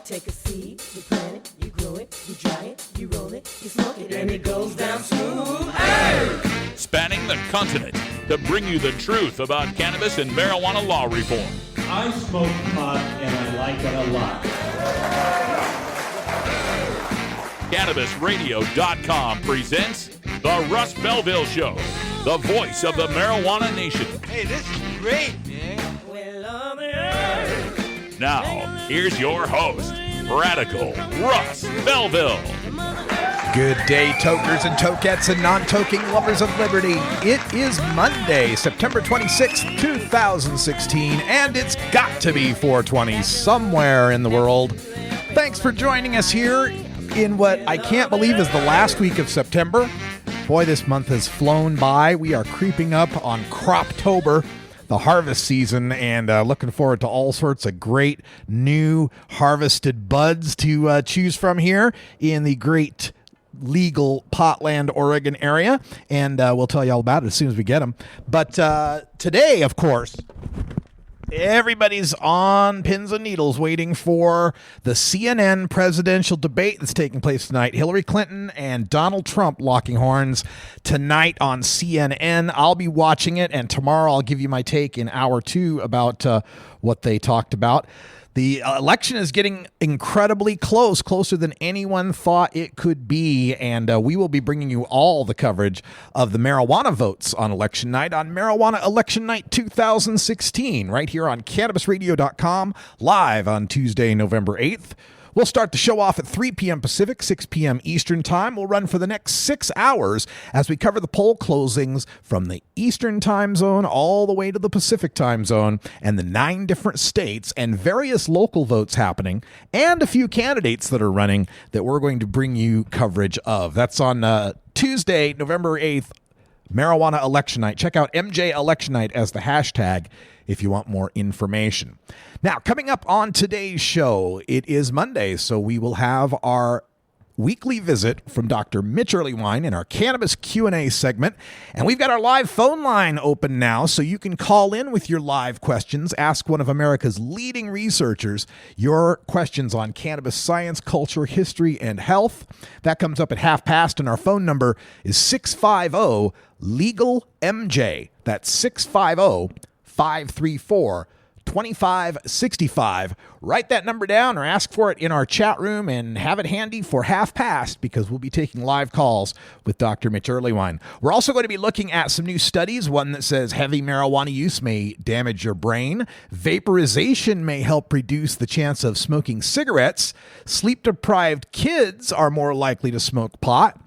take a seed, you plant it, you grow it, you dry it, you roll it, you smoke it, and it goes down smooth. Hey! Spanning the continent to bring you the truth about cannabis and marijuana law reform. I smoke pot and I like it a lot. CannabisRadio.com presents The Russ Belville Show, the voice of the marijuana nation. Hey, this is great, man. Now, here's your host, Radical Russ Belville. Good day, tokers and tokettes and non-toking lovers of liberty. It is Monday, September 26th, 2016, and it's got to be 420 somewhere in the world. Thanks for joining us here in what I can't believe is the last week of September. Boy, this month has flown by. We are creeping up on Croptober, the harvest season, and looking forward to all sorts of great new harvested buds to choose from here in the great legal Potland, Oregon area, and we'll tell you all about it as soon as we get them. But today, of course, everybody's on pins and needles waiting for the CNN presidential debate that's taking place tonight. Hillary Clinton and Donald Trump locking horns tonight on CNN. I'll be watching it, and tomorrow I'll give you my take in hour 2 about what they talked about. The election is getting incredibly close, closer than anyone thought it could be, and we will be bringing you all the coverage of the marijuana votes on election night, on Marijuana Election Night 2016, right here on CannabisRadio.com, live on Tuesday, November 8th. We'll start the show off at 3 p.m. Pacific, 6 p.m. Eastern Time. We'll run for the next 6 hours as we cover the poll closings from the Eastern Time Zone all the way to the Pacific Time Zone and the 9 different states and various local votes happening and a few candidates that are running that we're going to bring you coverage of. That's on Tuesday, November 8th, Marijuana Election Night. Check out MJ Election Night as the hashtag if you want more information. Now, coming up on today's show, it is Monday, so we will have our weekly visit from Dr. Mitch Earlywine in our Cannabis Q&A segment. And we've got our live phone line open now, so you can call in with your live questions, ask one of America's leading researchers your questions on cannabis science, culture, history, and health. That comes up at 1:30, and our phone number is 650-LEGAL-MJ. That's 650-534-2565. Write that number down or ask for it in our chat room and have it handy for 1:30 because we'll be taking live calls with Dr. Mitch Earlywine. We're also going to be looking at some new studies, one that says heavy marijuana use may damage your brain, vaporization may help reduce the chance of smoking cigarettes, sleep-deprived kids are more likely to smoke pot,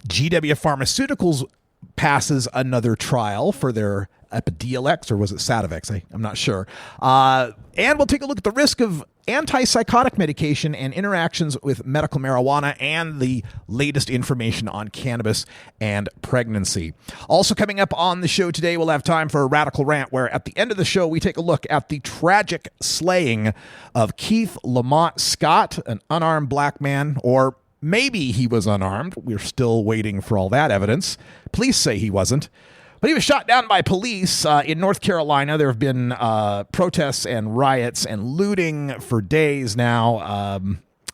GW Pharmaceuticals passes another trial for their Epidiolex, or was it Sativex? I'm not sure. And we'll take a look at the risk of antipsychotic medication and interactions with medical marijuana and the latest information on cannabis and pregnancy. Also coming up on the show today, we'll have time for a radical rant where at the end of the show, we take a look at the tragic slaying of Keith Lamont Scott, an unarmed black man, or maybe he was unarmed. We're still waiting for all that evidence. Police say he wasn't. But he was shot down by police in North Carolina. There have been protests and riots and looting for days now,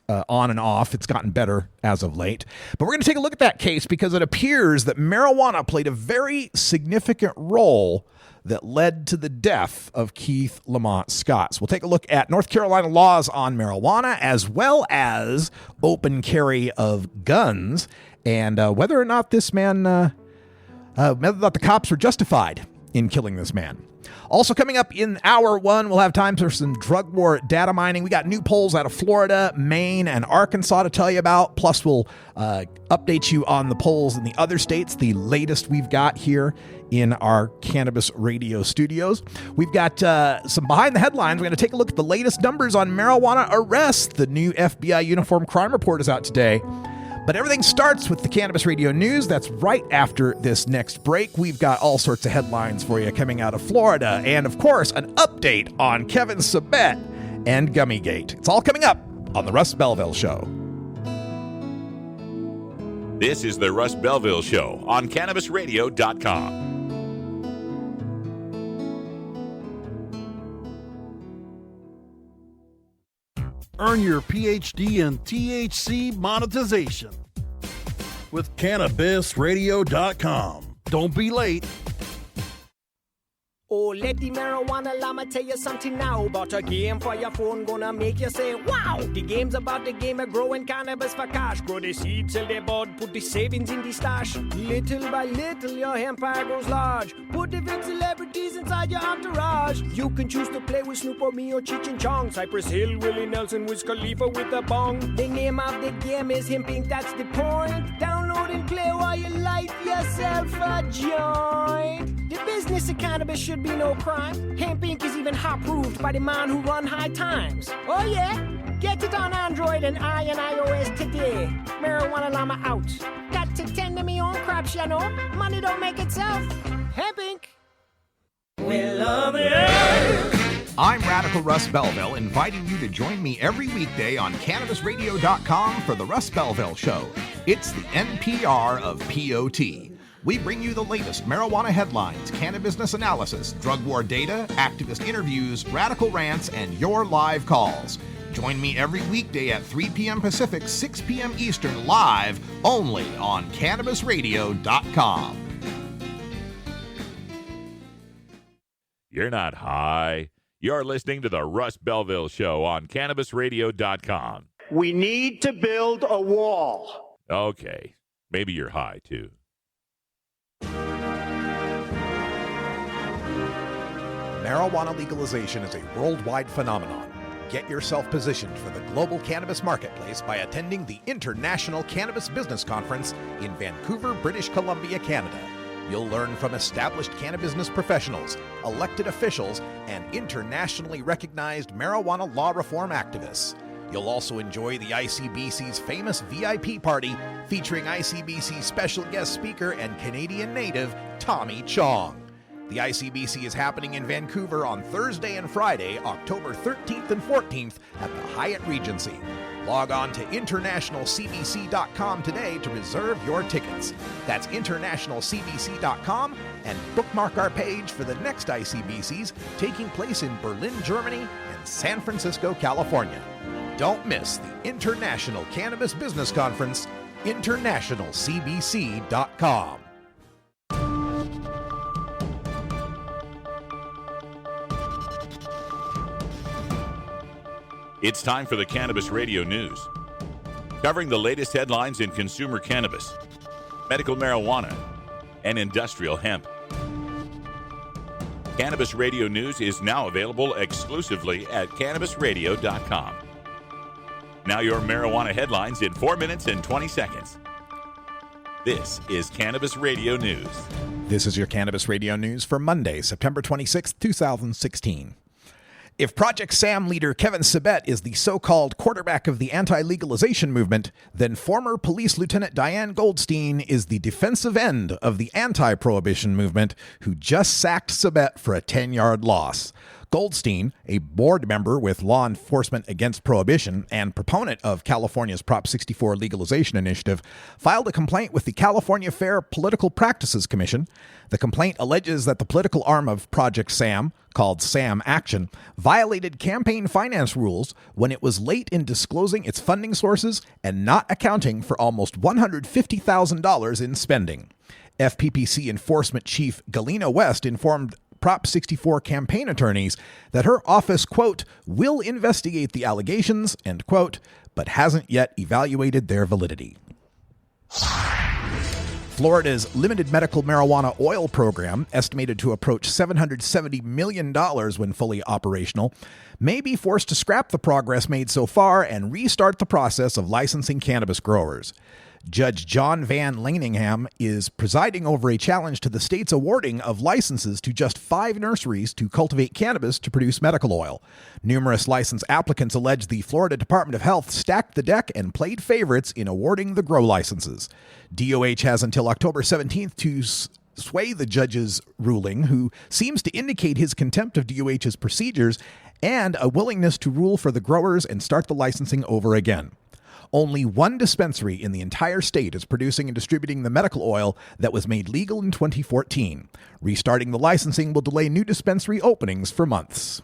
on and off. It's gotten better as of late. But we're going to take a look at that case because it appears that marijuana played a very significant role that led to the death of Keith Lamont Scott. So we'll take a look at North Carolina laws on marijuana as well as open carry of guns and whether or not this man... whether or not the cops were justified in killing this man. Also coming up in hour 1, we'll have time for some drug war data mining. We got new polls out of Florida, Maine, and Arkansas to tell you about. Plus, we'll update you on the polls in the other states, the latest we've got here in our Cannabis Radio studios. We've got some behind the headlines. We're going to take a look at the latest numbers on marijuana arrests. The new FBI Uniform Crime Report is out today. But everything starts with the Cannabis Radio News. That's right after this next break. We've got all sorts of headlines for you coming out of Florida. And, of course, an update on Kevin Sabet and Gummygate. It's all coming up on The Russ Belville Show. This is The Russ Belville Show on CannabisRadio.com. Earn your PhD in THC monetization with CannabisRadio.com. Don't be late. Oh, let the marijuana llama tell you something now about a game for your phone gonna make you say, wow! The game's about the game of growing cannabis for cash. Grow the seed, sell the bud, put the savings in the stash. Little by little, your empire grows large. Put the big celebrities inside your entourage. You can choose to play with Snoop or me or Cheech and Chong, Cypress Hill, Willie Nelson, Wiz Khalifa with a bong. The name of the game is Hemping, that's the point. Download and play while you light yourself a joint. The business of cannabis should be no crime. Hemp Inc. is even hot-proofed by the man who run High Times. Oh yeah? Get it on Android and iOS today. Marijuana Llama out. Got to tend to me own crops, you know. Money don't make itself. Hemp Inc. We love the earth. I'm Radical Russ Belville, inviting you to join me every weekday on CannabisRadio.com for the Russ Belville Show. It's the NPR of POT. We bring you the latest marijuana headlines, cannabis analysis, drug war data, activist interviews, radical rants, and your live calls. Join me every weekday at 3 p.m. Pacific, 6 p.m. Eastern, live only on CannabisRadio.com. You're not high. You're listening to the Russ Belville Show on CannabisRadio.com. We need to build a wall. Okay, maybe you're high, too. Marijuana legalization is a worldwide phenomenon. Get yourself positioned for the global cannabis marketplace by attending the International Cannabis Business Conference in Vancouver, British Columbia, Canada. You'll learn from established cannabis professionals, elected officials, and internationally recognized marijuana law reform activists. You'll also enjoy the ICBC's famous VIP party featuring ICBC special guest speaker and Canadian native Tommy Chong. The ICBC is happening in Vancouver on Thursday and Friday, October 13th and 14th at the Hyatt Regency. Log on to internationalcbc.com today to reserve your tickets. That's internationalcbc.com and bookmark our page for the next ICBCs taking place in Berlin, Germany and San Francisco, California. Don't miss the International Cannabis Business Conference, internationalcbc.com. It's time for the Cannabis Radio News, covering the latest headlines in consumer cannabis, medical marijuana, and industrial hemp. Cannabis Radio News is now available exclusively at CannabisRadio.com. Now your marijuana headlines in 4 minutes and 20 seconds. This is Cannabis Radio News. This is your Cannabis Radio News for Monday, September 26, 2016. If Project Sam leader Kevin Sabet is the so-called quarterback of the anti-legalization movement, then former Police Lieutenant Diane Goldstein is the defensive end of the anti-prohibition movement who just sacked Sabet for a 10-yard loss. Goldstein, a board member with Law Enforcement Against Prohibition and proponent of California's Prop 64 legalization initiative, filed a complaint with the California Fair Political Practices Commission. The complaint alleges that the political arm of Project Sam, called Sam Action, violated campaign finance rules when it was late in disclosing its funding sources and not accounting for almost $150,000 in spending. FPPC Enforcement Chief Galena West informed Prop 64 campaign attorneys that her office, quote, will investigate the allegations, end quote, but hasn't yet evaluated their validity. Florida's limited medical marijuana oil program, estimated to approach $770 million when fully operational, may be forced to scrap the progress made so far and restart the process of licensing cannabis growers. Judge John Van Laningham is presiding over a challenge to the state's awarding of licenses to just 5 nurseries to cultivate cannabis to produce medical oil. Numerous license applicants allege the Florida Department of Health stacked the deck and played favorites in awarding the grow licenses. DOH has until October 17th to sway the judge's ruling, who seems to indicate his contempt of DOH's procedures and a willingness to rule for the growers and start the licensing over again. Only one dispensary in the entire state is producing and distributing the medical oil that was made legal in 2014. Restarting the licensing will delay new dispensary openings for months.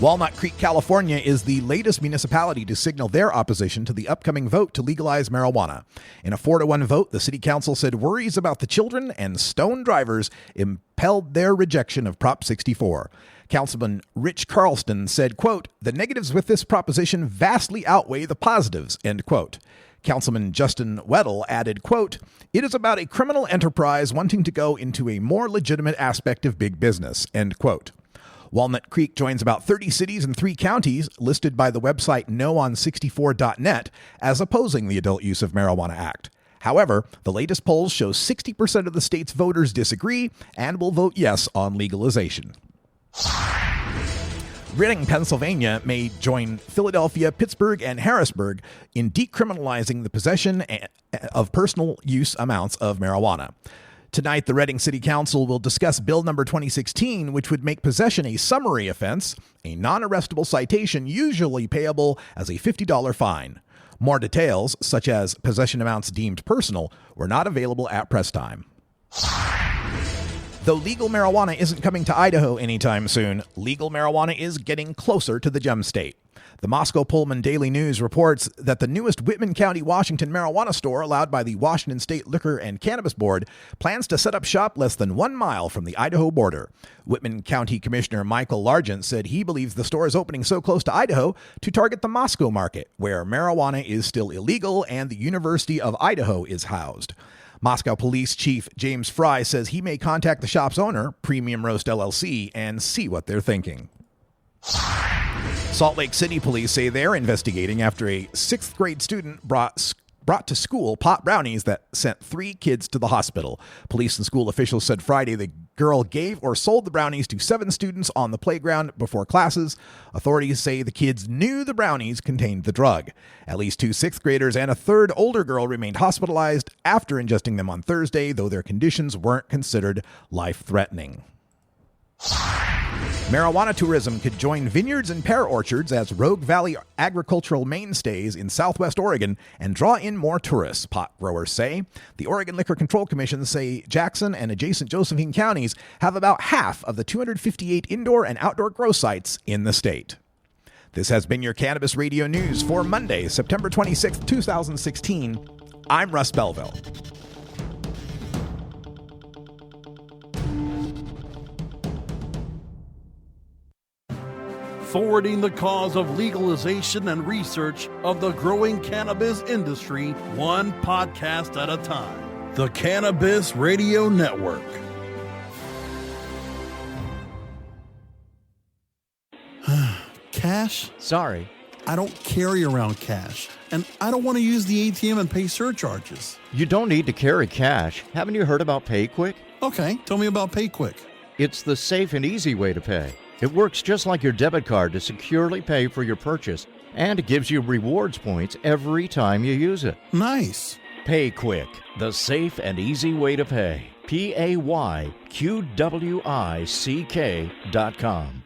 Walnut Creek, California is the latest municipality to signal their opposition to the upcoming vote to legalize marijuana. In a 4-1 vote, the city council said worries about the children and stoned drivers impelled their rejection of Prop 64. Councilman Rich Carlston said, quote, "The negatives with this proposition vastly outweigh the positives," end quote. Councilman Justin Weddle added, quote, "It is about a criminal enterprise wanting to go into a more legitimate aspect of big business," end quote. Walnut Creek joins about 30 cities and 3 counties listed by the website noon64.net as opposing the Adult Use of Marijuana Act. However, the latest polls show 60% of the state's voters disagree and will vote yes on legalization. Reading, Pennsylvania may join Philadelphia, Pittsburgh, and Harrisburg in decriminalizing the possession of personal use amounts of marijuana. Tonight, the Reading City Council will discuss Bill number 2016, which would make possession a summary offense, a non-arrestable citation usually payable as a $50 fine. More details, such as possession amounts deemed personal, were not available at press time. Though legal marijuana isn't coming to Idaho anytime soon, legal marijuana is getting closer to the gem state. The Moscow Pullman Daily News reports that the newest Whitman County, Washington marijuana store allowed by the Washington State Liquor and Cannabis Board plans to set up shop less than 1 mile from the Idaho border. Whitman County Commissioner Michael Largent said he believes the store is opening so close to Idaho to target the Moscow market, where marijuana is still illegal and the University of Idaho is housed. Moscow Police Chief James Fry says he may contact the shop's owner, Premium Roast LLC, and see what they're thinking. Salt Lake City police say they're investigating after a 6th grade student brought to school pot brownies that sent 3 kids to the hospital. Police and school officials said Friday the girl gave or sold the brownies to 7 students on the playground before classes. Authorities say the kids knew the brownies contained the drug. At least 2 6th graders and a 3rd older girl remained hospitalized after ingesting them on Thursday, though their conditions weren't considered life-threatening. Marijuana tourism could join vineyards and pear orchards as Rogue Valley agricultural mainstays in southwest Oregon and draw in more tourists, pot growers say. The Oregon Liquor Control Commission say Jackson and adjacent Josephine counties have about half of the 258 indoor and outdoor grow sites in the state. This has been your Cannabis Radio News for Monday, September 26, 2016. I'm Russ Belville. Forwarding the cause of legalization and research of the growing cannabis industry, one podcast at a time. The Cannabis Radio Network. Cash? Sorry. I don't carry around cash, and I don't want to use the ATM and pay surcharges. You don't need to carry cash. Haven't you heard about PayQuick? Okay, tell me about PayQuick. It's the safe and easy way to pay. It works just like your debit card to securely pay for your purchase, and it gives you rewards points every time you use it. Nice. PayQuick, the safe and easy way to pay. PayQuick.com.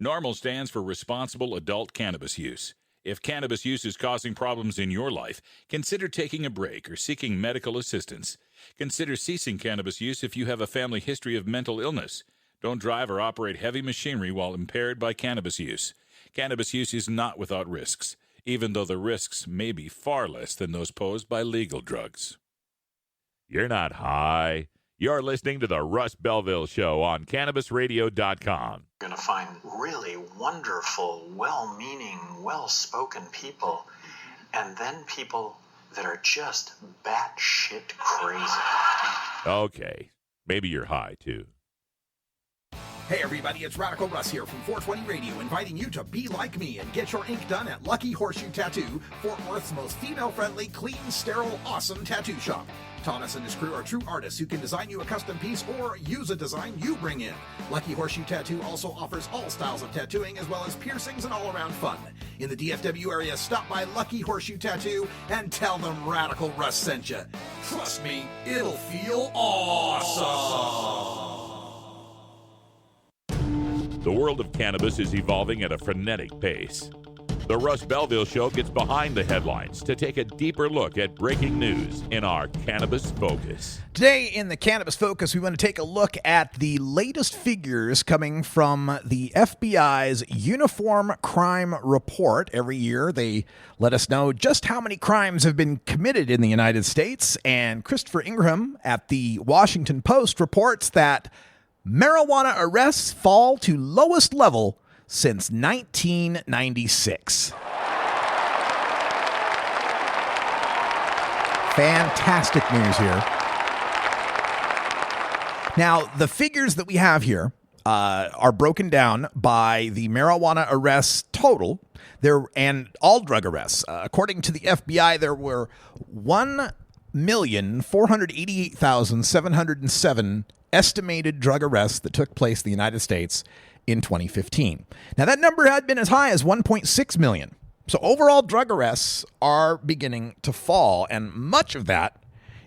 NORMAL stands for Responsible Adult Cannabis Use. If cannabis use is causing problems in your life, consider taking a break or seeking medical assistance. Consider ceasing cannabis use if you have a family history of mental illness. Don't drive or operate heavy machinery while impaired by cannabis use. Cannabis use is not without risks, even though the risks may be far less than those posed by legal drugs. You're not high. You're listening to the Russ Belville Show on CannabisRadio.com. You're going to find really wonderful, well-meaning, well-spoken people, and then people that are just batshit crazy. Okay, maybe you're high, too. Hey everybody, it's Radical Russ here from 420 Radio, inviting you to be like me and get your ink done at Lucky Horseshoe Tattoo, Fort Worth's most female-friendly, clean, sterile, awesome tattoo shop. Thomas and his crew are true artists who can design you a custom piece or use a design you bring in. Lucky Horseshoe Tattoo also offers all styles of tattooing as well as piercings and all-around fun. In the DFW area, stop by Lucky Horseshoe Tattoo and tell them Radical Russ sent you. Trust me, it'll feel awesome. The world of cannabis is evolving at a frenetic pace. The Russ Belville Show gets behind the headlines to take a deeper look at breaking news in our Cannabis Focus. Today in the Cannabis Focus, we want to take a look at the latest figures coming from the FBI's Uniform Crime Report. Every year, they let us know just how many crimes have been committed in the United States. And Christopher Ingraham at the Washington Post reports that marijuana arrests fall to lowest level since 1996. Fantastic news here. Now, the figures that we have here are broken down by the marijuana arrests total and all drug arrests. According to the FBI, there were 1,488,707 estimated drug arrests that took place in the United States in 2015. Now, that number had been as high as 1.6 million. So overall drug arrests are beginning to fall, and much of that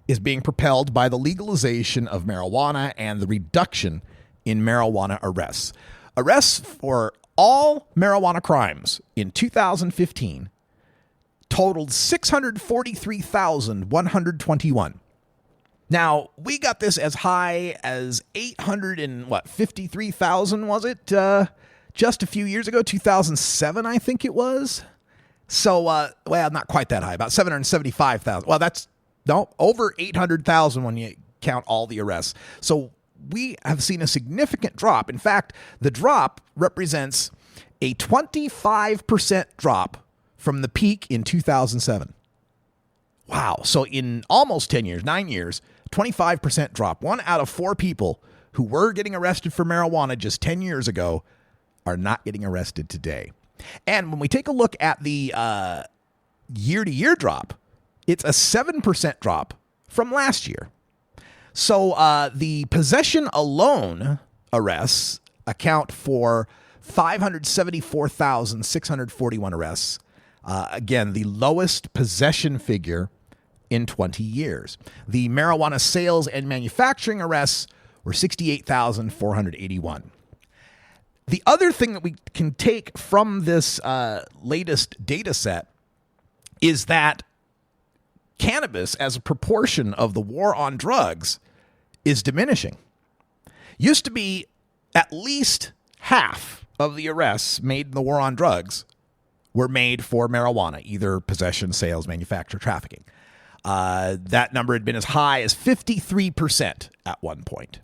is being propelled by the legalization of marijuana and the reduction in marijuana arrests. Arrests for all marijuana crimes in 2015 totaled 643,121. Now, we got this as high as 853,000, was it? Just a few years ago, 2007, I think it was. So, well, not quite that high, about 775,000. Well, over 800,000 when you count all the arrests. So we have seen a significant drop. In fact, the drop represents a 25% drop from the peak in 2007. Wow. So in almost 10 years, 9 years, 25% drop. 1 out of 4 people who were getting arrested for marijuana just 10 years ago are not getting arrested today. And when we take a look at the year-to-year drop, it's a 7% drop from last year. So the possession alone arrests account for 574,641 arrests. Again, the lowest possession figure in 20 years. The marijuana sales and manufacturing arrests were 68,481. The other thing that we can take from this latest data set is that cannabis as a proportion of the war on drugs is diminishing. Used to be at least half of the arrests made in the war on drugs were made for marijuana, either possession, sales, manufacture, trafficking. That number had been as high as 53% at one point.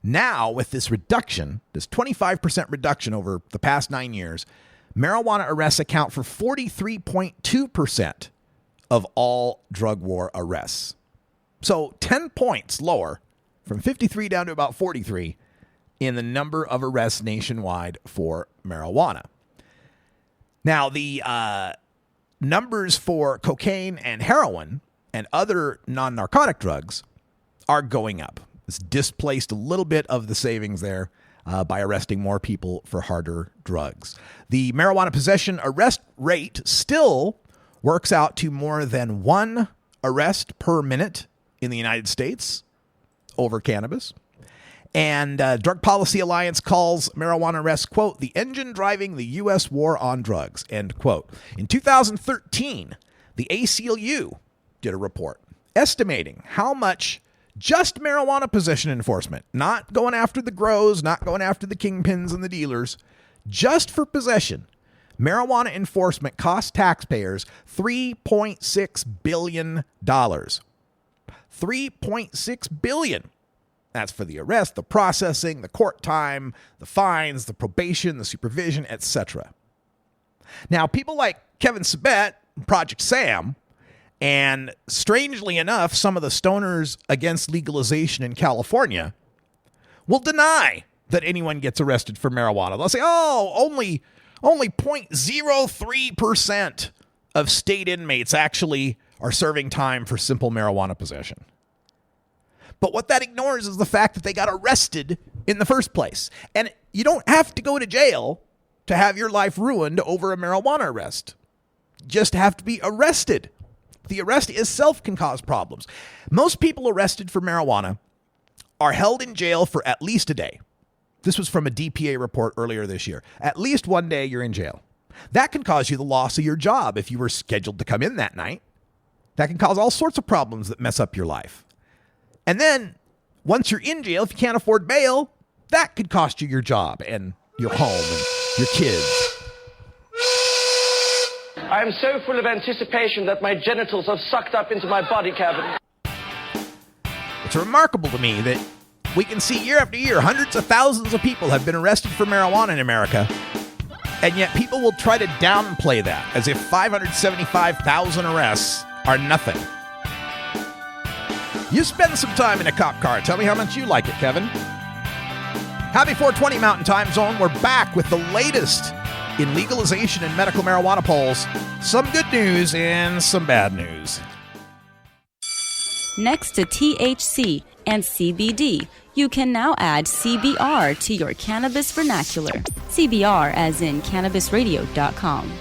Now, with this reduction, this 25% reduction over the past 9 years, marijuana arrests account for 43.2% of all drug war arrests. So 10 points lower, from 53 down to about 43, in the number of arrests nationwide for marijuana. Now, the numbers for cocaine and heroin and other non-narcotic drugs are going up. It's displaced a little bit of the savings there by arresting more people for harder drugs. The marijuana possession arrest rate still works out to more than 1 arrest per minute in the United States over cannabis. And Drug Policy Alliance calls marijuana arrests, quote, the engine driving the U.S. war on drugs, end quote. In 2013, the ACLU did a report estimating how much just marijuana possession enforcement, not going after the grows, not going after the kingpins and the dealers, just for possession, marijuana enforcement cost taxpayers $3.6 billion. $3.6 billion. That's for the arrest, the processing, the court time, the fines, the probation, the supervision, etc. Now, people like Kevin Sabet, Project Sam, and strangely enough, some of the stoners against legalization in California will deny that anyone gets arrested for marijuana. They'll say, oh, only 0.03% of state inmates actually are serving time for simple marijuana possession. But what that ignores is the fact that they got arrested in the first place. And you don't have to go to jail to have your life ruined over a marijuana arrest. You just have to be arrested. The arrest itself can cause problems. Most people arrested for marijuana are held in jail for at least a day. This was from a DPA report earlier this year. At least one day you're in jail. That can cause you the loss of your job if you were scheduled to come in that night. That can cause all sorts of problems that mess up your life. And then once you're in jail, if you can't afford bail, that could cost you your job and your home and your kids. I am so full of anticipation that my genitals have sucked up into my body cavity. It's remarkable to me that we can see year after year, hundreds of thousands of people have been arrested for marijuana in America, and yet people will try to downplay that as if 575,000 arrests are nothing. You spend some time in a cop car. Tell me how much you like it, Kevin. Happy 420 Mountain Time Zone. We're back with the latest in legalization and medical marijuana polls. Some good news and some bad news. Next to THC and CBD, you can now add CBR to your cannabis vernacular. CBR as in cannabisradio.com.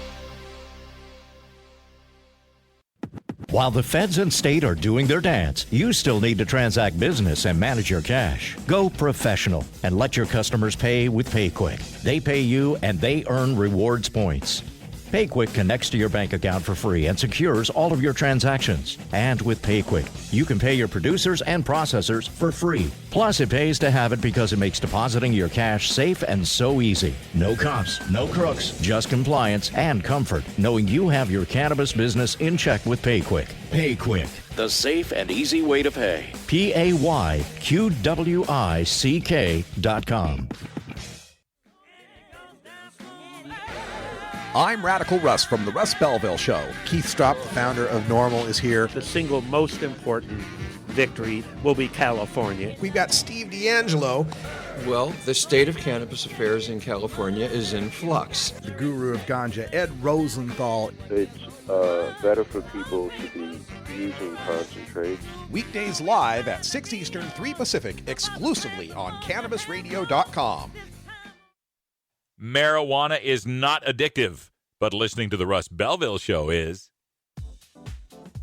While the feds and state are doing their dance, you still need to transact business and manage your cash. Go professional and let your customers pay with PayQuick. They pay you and they earn rewards points. PayQuick connects to your bank account for free and secures all of your transactions. And with PayQuick, you can pay your producers and processors for free. Plus, it pays to have it because it makes depositing your cash safe and so easy. No cops, no crooks, just compliance and comfort, knowing you have your cannabis business in check with PayQuick. PayQuick, the safe and easy way to pay. PayQuick.com. I'm Radical Russ from the Russ Belville Show. Keith Stropp, the founder of NORML, is here. The single most important victory will be California. We've got Steve D'Angelo. Well, the state of cannabis affairs in California is in flux. The guru of ganja, Ed Rosenthal. It's better for people to be using concentrates. Weekdays live at 6 Eastern, 3 Pacific, exclusively on CannabisRadio.com. Marijuana is not addictive, but listening to the Russ Belville Show is.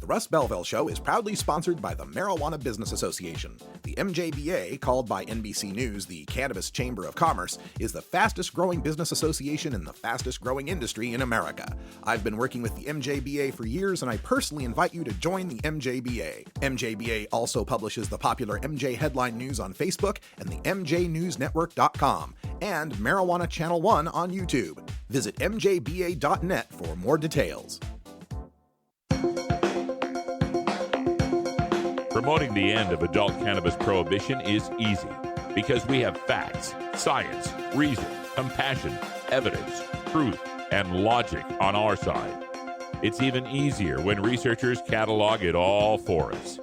The Russ Belville Show is proudly sponsored by the Marijuana Business Association. The MJBA, called by NBC News the Cannabis Chamber of Commerce, is the fastest growing business association in the fastest growing industry in America. I've been working with the MJBA for years, and I personally invite you to join the MJBA. MJBA also publishes the popular MJ Headline News on Facebook and the MJNewsNetwork.com and Marijuana Channel 1 on YouTube. Visit mjba.net for more details. Promoting the end of adult cannabis prohibition is easy because we have facts, science, reason, compassion, evidence, truth, and logic on our side. It's even easier when researchers catalog it all for us.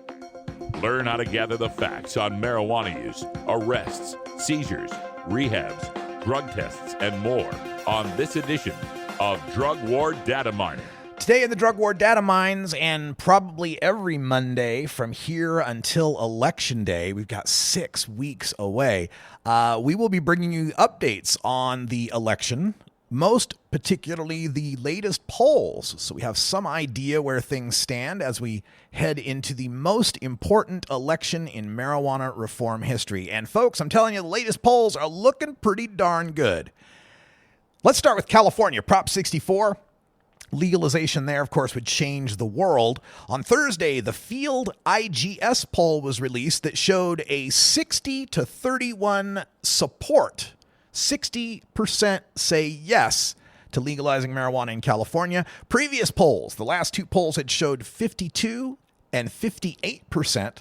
Learn how to gather the facts on marijuana use, arrests, seizures, rehabs, drug tests, and more on this edition of Drug War Data Mining. Today in the Drug War Data Mines, and probably every Monday from here until Election Day, we've got 6 weeks away, we will be bringing you updates on the election, most particularly the latest polls, so we have some idea where things stand as we head into the most important election in marijuana reform history. And folks, I'm telling you, the latest polls are looking pretty darn good. Let's start with California, Prop 64. Legalization there, of course, would change the world. On Thursday, the Field IGS poll was released that showed a 60-31 support. 60% say yes to legalizing marijuana in California. Previous polls, the last 2 polls had showed 52 and 58%.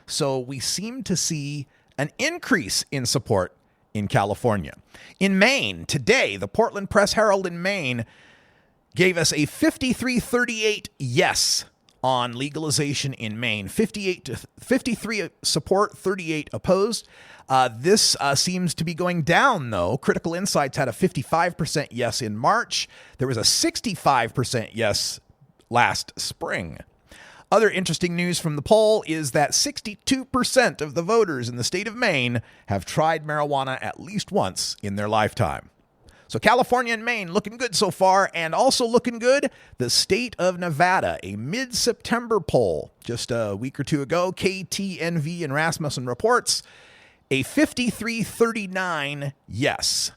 So we seem to see an increase in support in California. In Maine, today, the Portland Press-Herald in Maine gave us a 53-38 yes on legalization in Maine. 53 support, 38 opposed. This seems to be going down, though. Critical Insights had a 55% yes in March. There was a 65% yes last spring. Other interesting news from the poll is that 62% of the voters in the state of Maine have tried marijuana at least once in their lifetime. So California and Maine looking good so far, and also looking good, the state of Nevada, a mid-September poll just a week or 2 ago, KTNV and Rasmussen reports a 53-39 yes.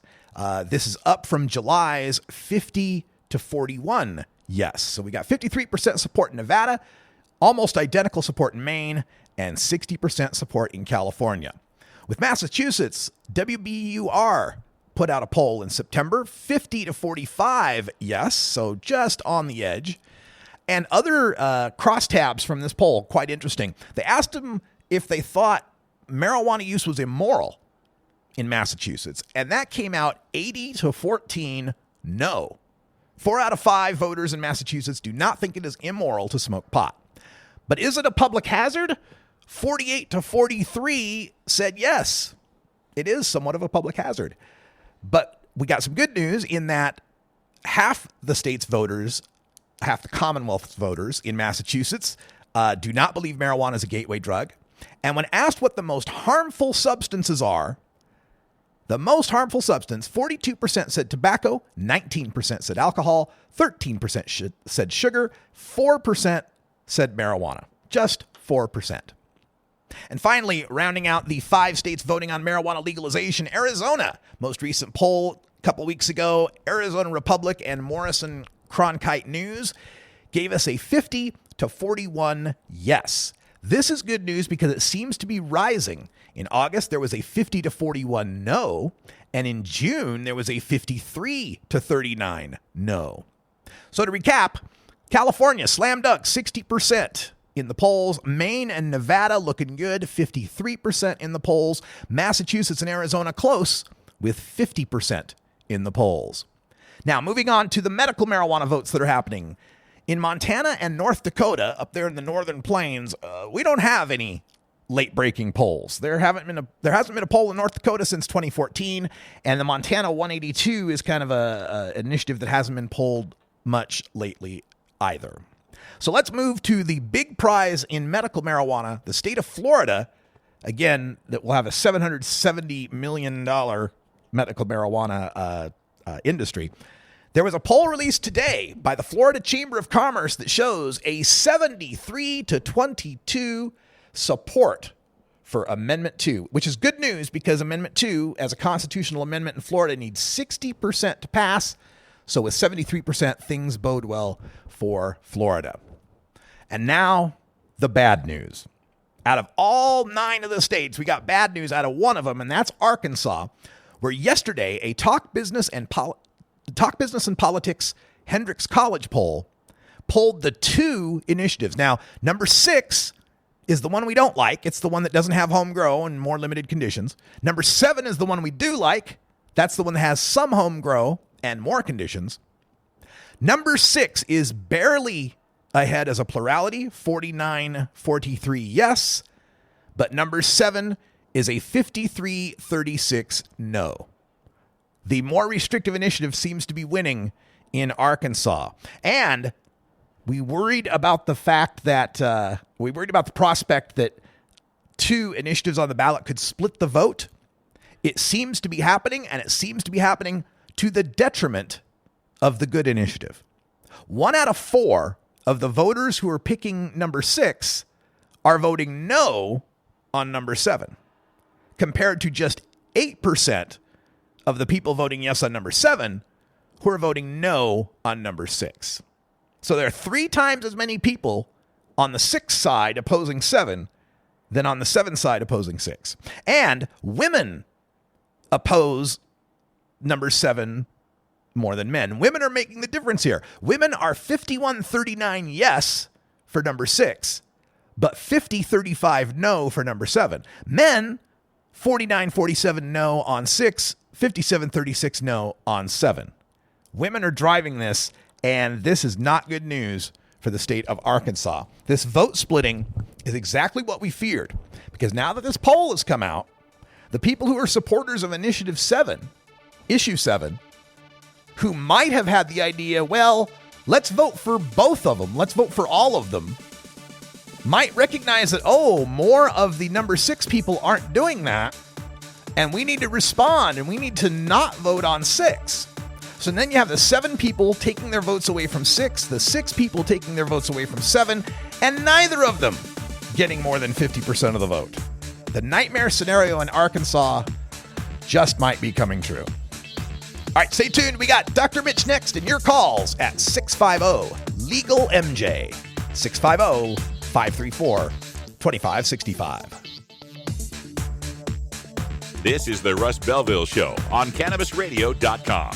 This is up from July's 50-28 to 41 yes. So we got 53% support in Nevada, almost identical support in Maine, and 60% support in California. With Massachusetts, WBUR put out a poll in September, 50 to 45 yes, so just on the edge. And other crosstabs from this poll, quite interesting. They asked them if they thought marijuana use was immoral in Massachusetts, and that came out 80 to 14 no. 4 out of 5 voters in Massachusetts do not think it is immoral to smoke pot. But is it a public hazard? 48 to 43 said yes, it is somewhat of a public hazard. But we got some good news in that half the state's voters, half the Commonwealth's voters in Massachusetts do not believe marijuana is a gateway drug. And when asked what the most harmful substances are, the most harmful substance, 42% said tobacco, 19% said alcohol, 13% said sugar, 4% said marijuana. Just 4%. And finally, rounding out the 5 states voting on marijuana legalization, Arizona. Most recent poll a couple weeks ago, Arizona Republic and Morrison Cronkite News gave us a 50 to 41 yes. This is good news because it seems to be rising. In August, there was a 50 to 41 no, and in June, there was a 53 to 39 no. So to recap, California, slam dunk, 60% in the polls. Maine and Nevada looking good, 53% in the polls. Massachusetts and Arizona close with 50% in the polls. Now, moving on to the medical marijuana votes that are happening. In Montana and North Dakota, up there in the northern plains, we don't have any late-breaking polls. There hasn't been a poll in North Dakota since 2014, and the Montana 182 is kind of a initiative that hasn't been polled much lately either. So let's move to the big prize in medical marijuana, the state of Florida, again, that will have a $770 million medical marijuana industry. There was a poll released today by the Florida Chamber of Commerce that shows a 73 to 22 support for Amendment 2, which is good news because Amendment 2, as a constitutional amendment in Florida, needs 60% to pass. So with 73%, things bode well for Florida. And now, the bad news. Out of all 9 of the states, we got bad news out of one of them, and that's Arkansas, where yesterday a Talk Business and Politics Hendricks College poll polled the 2 initiatives. Now, number 6 is the one we don't like. It's the one that doesn't have home grow and more limited conditions. Number 7 is the one we do like. That's the one that has some home grow and more conditions. Number 6 is barely ahead as a plurality, 49-43 yes. But number 7 is a 53-36 no. The more restrictive initiative seems to be winning in Arkansas. And we worried about the fact that, the prospect that 2 initiatives on the ballot could split the vote. It seems to be happening, and it seems to be happening to the detriment of the good initiative. 1 out of 4 of the voters who are picking number 6 are voting no on number 7, compared to just 8% of the people voting yes on number 7 who are voting no on number 6. So there are 3 times as many people on the 6 side opposing 7 than on the 7 side opposing 6. And women oppose number 7 more than men. Women are making the difference here. Women are 51-39 yes for number 6, but 50-35 no for number 7. Men, 49-47 no on 6, 57-36 no on 7. Women are driving this, and this is not good news for the state of Arkansas. This vote splitting is exactly what we feared, because now that this poll has come out, the people who are supporters of Initiative 7, Issue 7, who might have had the idea, well, let's vote for both of them, let's vote for all of them, might recognize that, more of the number 6 people aren't doing that, and we need to respond, and we need to not vote on 6. So then you have the 7 people taking their votes away from 6, the 6 people taking their votes away from 7, and neither of them getting more than 50% of the vote. The nightmare scenario in Arkansas just might be coming true. All right, stay tuned. We got Dr. Mitch next and your calls at 650-LEGAL-MJ. 650-534-2565. This is the Russ Belville Show on CannabisRadio.com.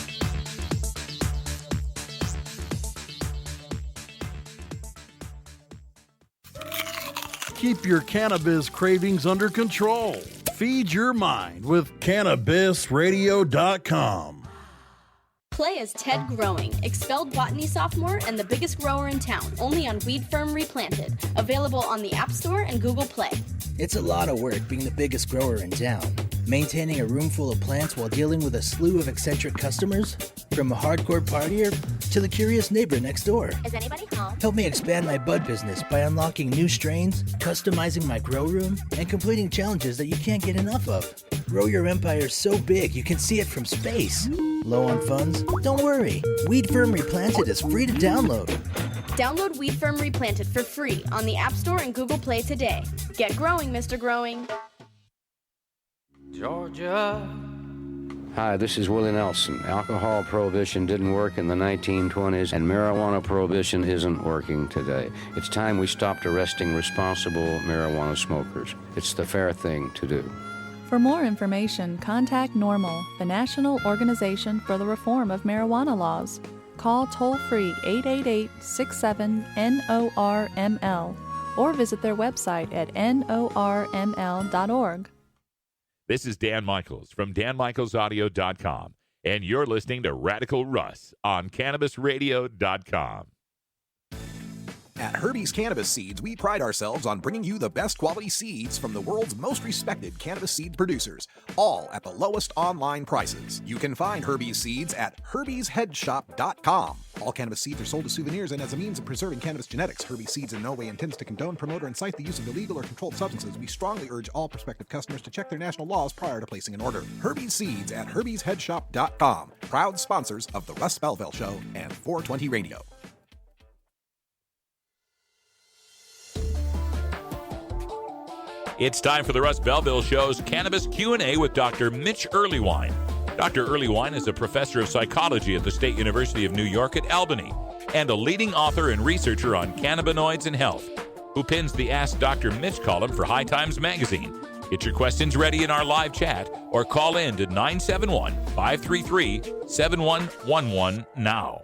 Keep your cannabis cravings under control. Feed your mind with CannabisRadio.com. Play as Ted Growing, expelled botany sophomore and the biggest grower in town, only on Weed Firm Replanted. Available on the App Store and Google Play. It's a lot of work being the biggest grower in town. Maintaining a room full of plants while dealing with a slew of eccentric customers? From a hardcore partier to the curious neighbor next door. Is anybody home? Help me expand my bud business by unlocking new strains, customizing my grow room, and completing challenges that you can't get enough of. Grow your empire so big you can see it from space. Low on funds? Don't worry. Weed Firm Replanted is free to download. Download Weed Firm Replanted for free on the App Store and Google Play today. Get growing, Mr. Growing. Georgia. Hi, this is Willie Nelson. Alcohol prohibition didn't work in the 1920s, and marijuana prohibition isn't working today. It's time we stopped arresting responsible marijuana smokers. It's the fair thing to do. For more information, contact NORML, the National Organization for the Reform of Marijuana Laws. Call toll-free 888-67-NORML or visit their website at norml.org. This is Dan Michaels from danmichaelsaudio.com, and you're listening to Radical Russ on CannabisRadio.com. At Herbie's Cannabis Seeds, we pride ourselves on bringing you the best quality seeds from the world's most respected cannabis seed producers, all at the lowest online prices. You can find Herbie's Seeds at herbiesheadshop.com. All cannabis seeds are sold as souvenirs and as a means of preserving cannabis genetics. Herbie's Seeds in no way intends to condone, promote, or incite the use of illegal or controlled substances. We strongly urge all prospective customers to check their national laws prior to placing an order. Herbie's Seeds at herbiesheadshop.com. Proud sponsors of the Russ Belville Show and 420 Radio. It's time for the Russ Belville Show's Cannabis Q&A with Dr. Mitch Earleywine. Dr. Earleywine is a professor of psychology at the State University of New York at Albany and a leading author and researcher on cannabinoids and health, who pins the Ask Dr. Mitch column for High Times Magazine. Get your questions ready in our live chat or call in to 971-533-7111 now.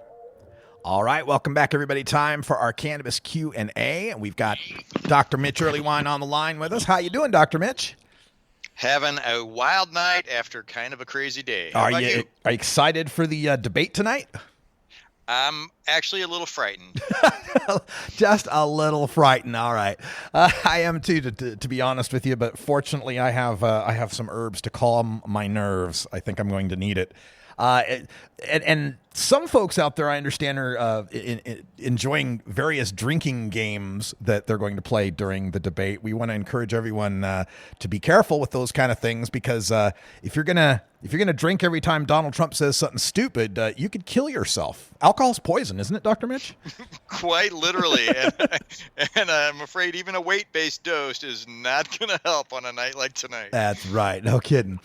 All right, welcome back, everybody. Time for our Cannabis Q&A, and we've got Dr. Mitch Earleywine on the line with us. How you doing, Dr. Mitch? Having a wild night after kind of a crazy day. How about you? Are you excited for the debate tonight? I'm actually a little frightened. Just a little frightened. All right, I am too, to be honest with you. But fortunately, I have some herbs to calm my nerves. I think I'm going to need it. And some folks out there, I understand, are enjoying various drinking games that they're going to play during the debate. We want to encourage everyone to be careful with those kind of things, because if you're gonna drink every time Donald Trump says something stupid, you could kill yourself. Alcohol's poison, isn't it, Dr. Mitch? Quite literally, and I'm afraid even a weight-based dose is not going to help on a night like tonight. That's right. No kidding.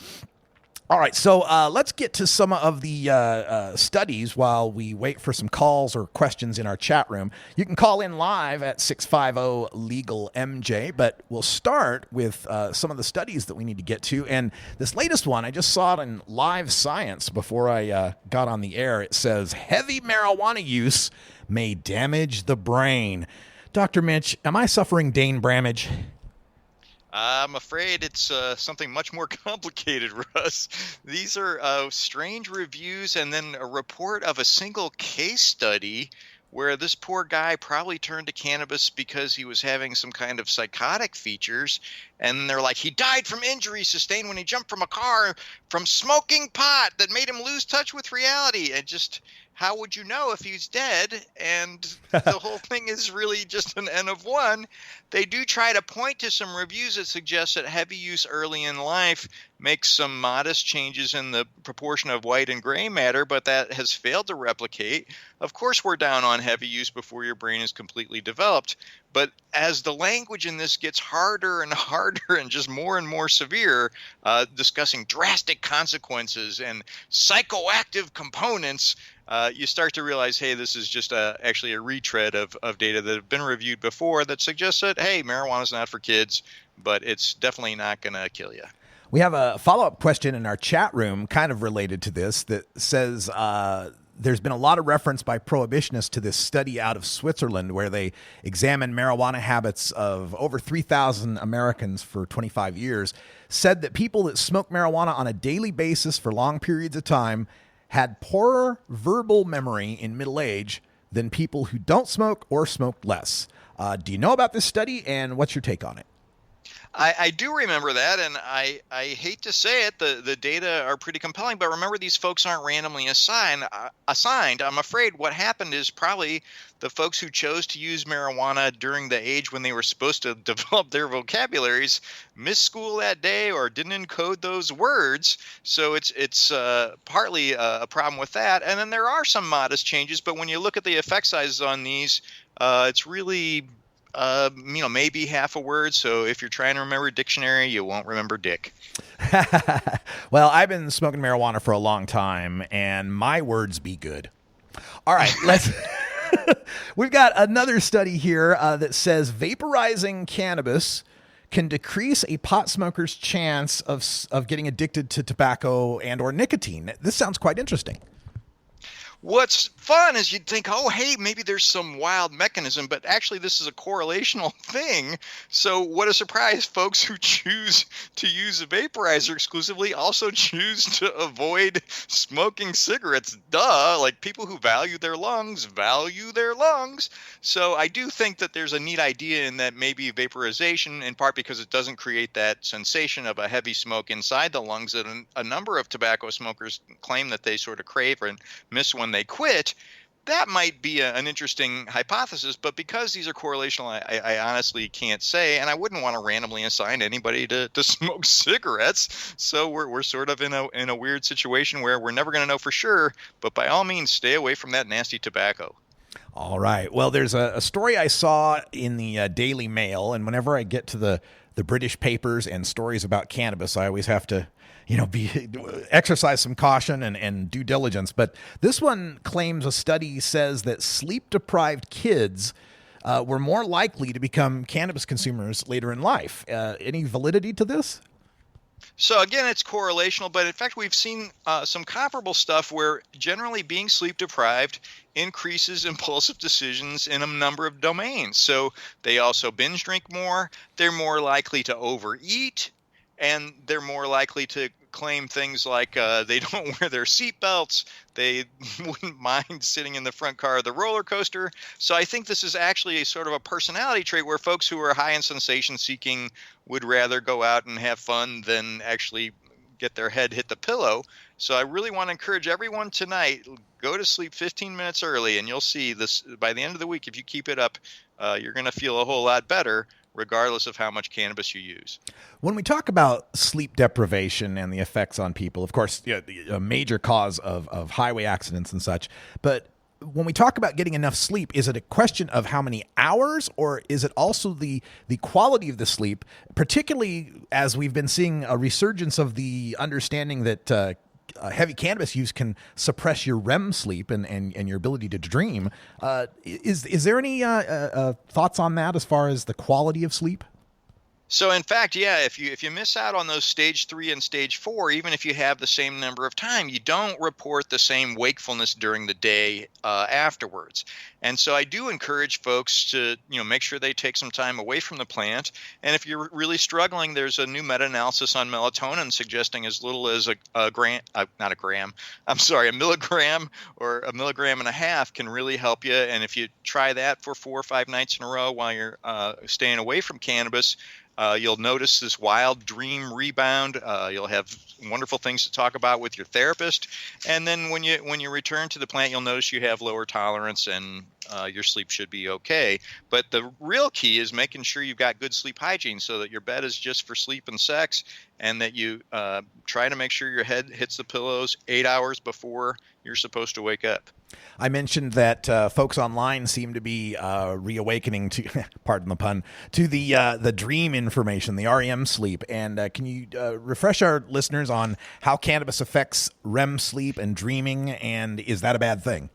All right, so let's get to some of the studies while we wait for some calls or questions in our chat room. You can call in live at 650-LEGAL-MJ, but we'll start with some of the studies that we need to get to. And this latest one, I just saw it in Live Science before I got on the air. It says, heavy marijuana use may damage the brain. Dr. Mitch, am I suffering Dane Bramage? I'm afraid it's something much more complicated, Russ. These are strange reviews and then a report of a single case study where this poor guy probably turned to cannabis because he was having some kind of psychotic features. And they're like, he died from injuries sustained when he jumped from a car from smoking pot that made him lose touch with reality. And just how would you know if he's dead? And the whole thing is really just an N of 1. They do try to point to some reviews that suggest that heavy use early in life makes some modest changes in the proportion of white and gray matter, but that has failed to replicate. Of course, we're down on heavy use before your brain is completely developed. But as the language in this gets harder and harder and just more and more severe, discussing drastic consequences and psychoactive components, you start to realize, hey, this is just actually a retread of data that have been reviewed before that suggests that, hey, marijuana's not for kids, but it's definitely not going to kill you. We have a follow-up question in our chat room kind of related to this that says there's been a lot of reference by prohibitionists to this study out of Switzerland where they examined marijuana habits of over 3,000 Americans for 25 years, said that people that smoke marijuana on a daily basis for long periods of time had poorer verbal memory in middle age than people who don't smoke or smoke less. Do you know about this study, and what's your take on it? I do remember that, and I hate to say it, the data are pretty compelling, but remember, these folks aren't randomly assigned. I'm afraid what happened is probably the folks who chose to use marijuana during the age when they were supposed to develop their vocabularies missed school that day or didn't encode those words. So it's partly a problem with that. And then there are some modest changes, but when you look at the effect sizes on these, it's really maybe half a word. So if you're trying to remember a dictionary, you won't remember dick. Well, I've been smoking marijuana for a long time, and my words be good. All right, let's. We've got another study here that says vaporizing cannabis can decrease a pot smoker's chance of getting addicted to tobacco and or nicotine. This sounds quite interesting. What's fun is you'd think, oh, hey, maybe there's some wild mechanism, but actually this is a correlational thing. So what a surprise, folks who choose to use a vaporizer exclusively also choose to avoid smoking cigarettes. Duh, like people who value their lungs. So I do think that there's a neat idea in that maybe vaporization, in part because it doesn't create that sensation of a heavy smoke inside the lungs that a number of tobacco smokers claim that they sort of crave and miss when they quit. That might be an interesting hypothesis, but because these are correlational, I honestly can't say, and I wouldn't want to randomly assign anybody to smoke cigarettes. So we're sort of in a weird situation where we're never going to know for sure, but by all means, stay away from that nasty tobacco. All right. Well, there's a story I saw in the Daily Mail, and whenever I get to the British papers and stories about cannabis, I always have to exercise some caution and due diligence. But this one claims a study says that sleep-deprived kids were more likely to become cannabis consumers later in life. Any validity to this? So again, it's correlational, but in fact, we've seen some comparable stuff where generally being sleep deprived increases impulsive decisions in a number of domains. So they also binge drink more, they're more likely to overeat, and they're more likely to claim things like they don't wear their seatbelts, they wouldn't mind sitting in the front car of the roller coaster. So I think this is actually a sort of a personality trait where folks who are high in sensation seeking would rather go out and have fun than actually get their head hit the pillow. So I really want to encourage everyone tonight, go to sleep 15 minutes early, and you'll see this by the end of the week. If you keep it up, you're going to feel a whole lot better, regardless of how much cannabis you use. When we talk about sleep deprivation and the effects on people, of course, a major cause of highway accidents and such, but when we talk about getting enough sleep, is it a question of how many hours, or is it also the quality of the sleep, particularly as we've been seeing a resurgence of the understanding that heavy cannabis use can suppress your REM sleep and your ability to dream. Is there any thoughts on that as far as the quality of sleep? So in fact, yeah, if you miss out on those stage 3 and stage 4, even if you have the same number of time, you don't report the same wakefulness during the day afterwards. And so I do encourage folks to make sure they take some time away from the plant. And if you're really struggling, there's a new meta-analysis on melatonin suggesting as little as a milligram or a milligram and a half can really help you. And if you try that for 4 or 5 nights in a row while you're staying away from cannabis, You'll notice this wild dream rebound. You'll have wonderful things to talk about with your therapist. And then when you return to the plant, you'll notice you have lower tolerance and your sleep should be okay. But the real key is making sure you've got good sleep hygiene so that your bed is just for sleep and sex, and that you try to make sure your head hits the pillows 8 hours before you're supposed to wake up. I mentioned that folks online seem to be reawakening to, pardon the pun, to the dream information, the REM sleep. And can you refresh our listeners on how cannabis affects REM sleep and dreaming, and is that a bad thing?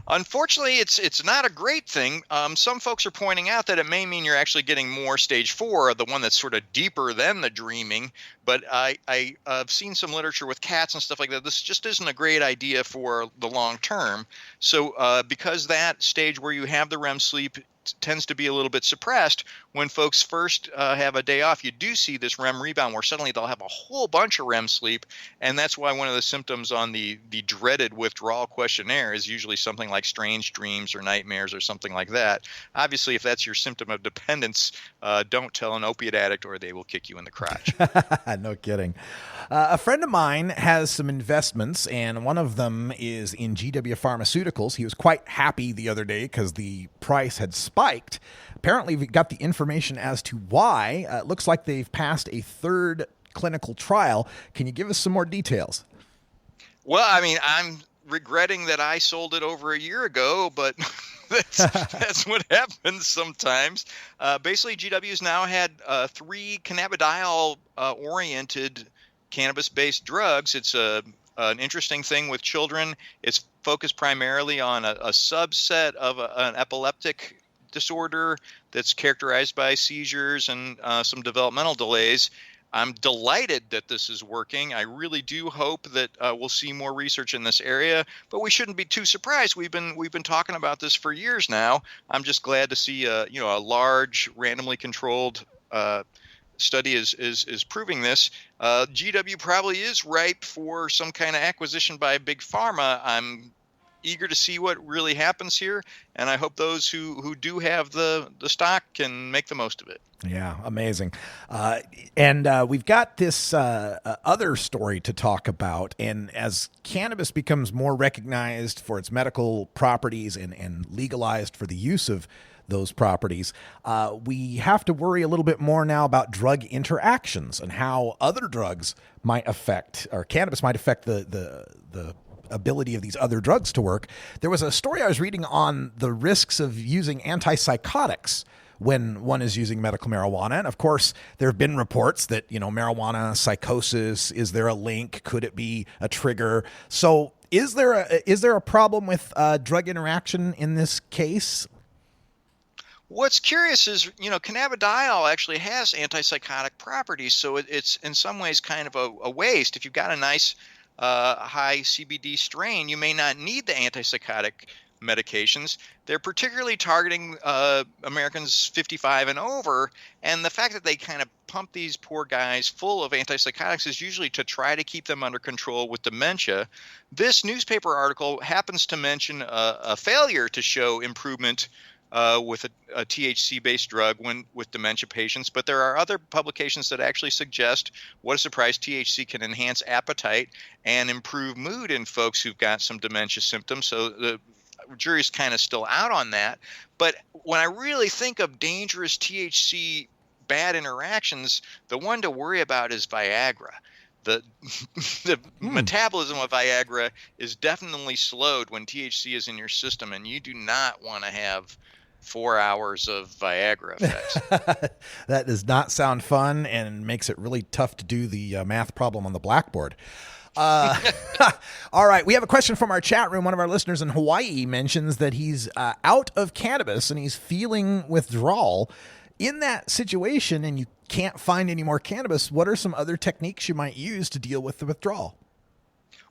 Unfortunately, it's not a great thing. Some folks are pointing out that it may mean you're actually getting more stage 4, the one that's sort of deeper than the dreaming. But I've seen some literature with cats and stuff like that. This just isn't a great idea for the long term. So because that stage where you have the REM sleep tends to be a little bit suppressed, when folks first have a day off, you do see this REM rebound where suddenly they'll have a whole bunch of REM sleep. And that's why one of the symptoms on the dreaded withdrawal questionnaire is usually something like strange dreams or nightmares or something like that. Obviously, if that's your symptom of dependence, don't tell an opiate addict or they will kick you in the crotch. No kidding. A friend of mine has some investments, and one of them is in GW Pharmaceuticals. He was quite happy the other day because the price had spiked. Apparently, we got the information as to why. It looks like they've passed a third clinical trial. Can you give us some more details? Well, I mean, I'm regretting that I sold it over a year ago, but that's what happens sometimes. Basically, GW's now had 3 cannabidiol-oriented cannabis-based drugs. It's an interesting thing with children. It's focused primarily on a subset of an epileptic disorder that's characterized by seizures and some developmental delays. I'm delighted that this is working. I really do hope that we'll see more research in this area, but we shouldn't be too surprised. We've been talking about this for years now. I'm just glad to see a large randomly controlled study is proving this. GW probably is ripe for some kind of acquisition by big pharma. I'm eager to see what really happens here, and I hope those who do have the stock can make the most of it. Yeah, amazing. And we've got this other story to talk about. And as cannabis becomes more recognized for its medical properties and legalized for the use of those properties, we have to worry a little bit more now about drug interactions and how other drugs might affect, or cannabis might affect the ability of these other drugs to work. There was a story I was reading on the risks of using antipsychotics when one is using medical marijuana. And of course, there have been reports that, marijuana psychosis, is there a link? Could it be a trigger? So is there a problem with drug interaction in this case? What's curious is, cannabidiol actually has antipsychotic properties. So it's in some ways kind of a waste. If you've got a nice high CBD strain, you may not need the antipsychotic medications. They're particularly targeting Americans 55 and over, and the fact that they kind of pump these poor guys full of antipsychotics is usually to try to keep them under control with dementia. This newspaper article happens to mention a failure to show improvement with a THC-based drug with dementia patients, but there are other publications that actually suggest, what a surprise, THC can enhance appetite and improve mood in folks who've got some dementia symptoms. So the jury's kind of still out on that. But when I really think of dangerous THC bad interactions, the one to worry about is Viagra. The metabolism of Viagra is definitely slowed when THC is in your system, and you do not want to have 4 hours of Viagra effects. That does not sound fun and makes it really tough to do the math problem on the blackboard. All right. We have a question from our chat room. One of our listeners in Hawaii mentions that he's out of cannabis and he's feeling withdrawal. In that situation, and you can't find any more cannabis, what are some other techniques you might use to deal with the withdrawal?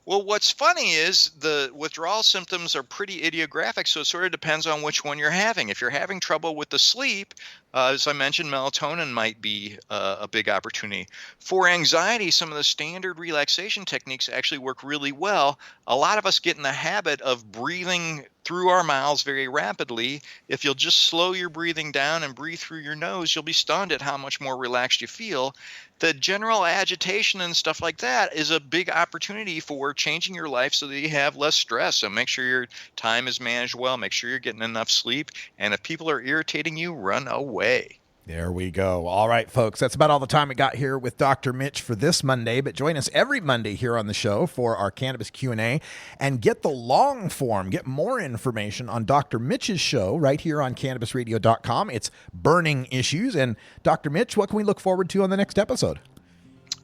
Well, what's funny is the withdrawal symptoms are pretty idiographic, so it sort of depends on which one you're having. If you're having trouble with the sleep, as I mentioned, melatonin might be a big opportunity. For anxiety, some of the standard relaxation techniques actually work really well. A lot of us get in the habit of breathing through our mouths very rapidly. If you'll just slow your breathing down and breathe through your nose, you'll be stunned at how much more relaxed you feel. The general agitation and stuff like that is a big opportunity for changing your life so that you have less stress. So make sure your time is managed well. Make sure you're getting enough sleep. And if people are irritating you, run away. There we go. All right, folks, that's about all the time we got here with Dr. Mitch for this Monday, but join us every Monday here on the show for our Cannabis Q&A and get the long form, get more information on Dr. Mitch's show right here on CannabisRadio.com. It's Burning Issues. And Dr. Mitch, what can we look forward to on the next episode?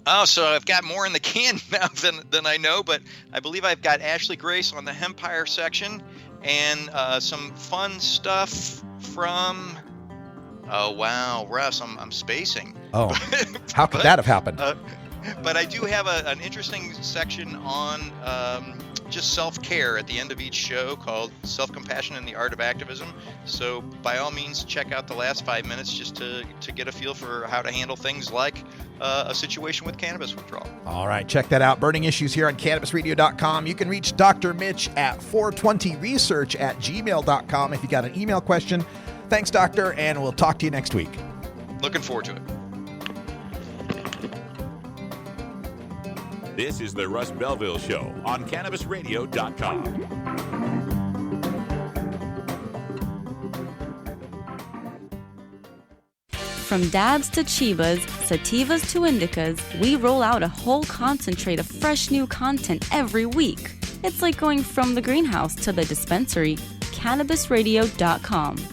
Oh, so I've got more in the can now than I know, but I believe I've got Ashley Grace on the Hempire section and some fun stuff from... Oh, wow, Russ, I'm spacing. Oh, how could that have happened? But I do have an interesting section on just self-care at the end of each show called Self-Compassion and the Art of Activism. So by all means, check out the last 5 minutes just to get a feel for how to handle things like a situation with cannabis withdrawal. All right, check that out. Burning Issues here on CannabisRadio.com. You can reach Dr. Mitch at 420research@gmail.com if you got an email question. Thanks, Doctor, and we'll talk to you next week. Looking forward to it. This is the Russ Belville Show on CannabisRadio.com. From dabs to chivas, sativas to indicas, we roll out a whole concentrate of fresh new content every week. It's like going from the greenhouse to the dispensary. CannabisRadio.com.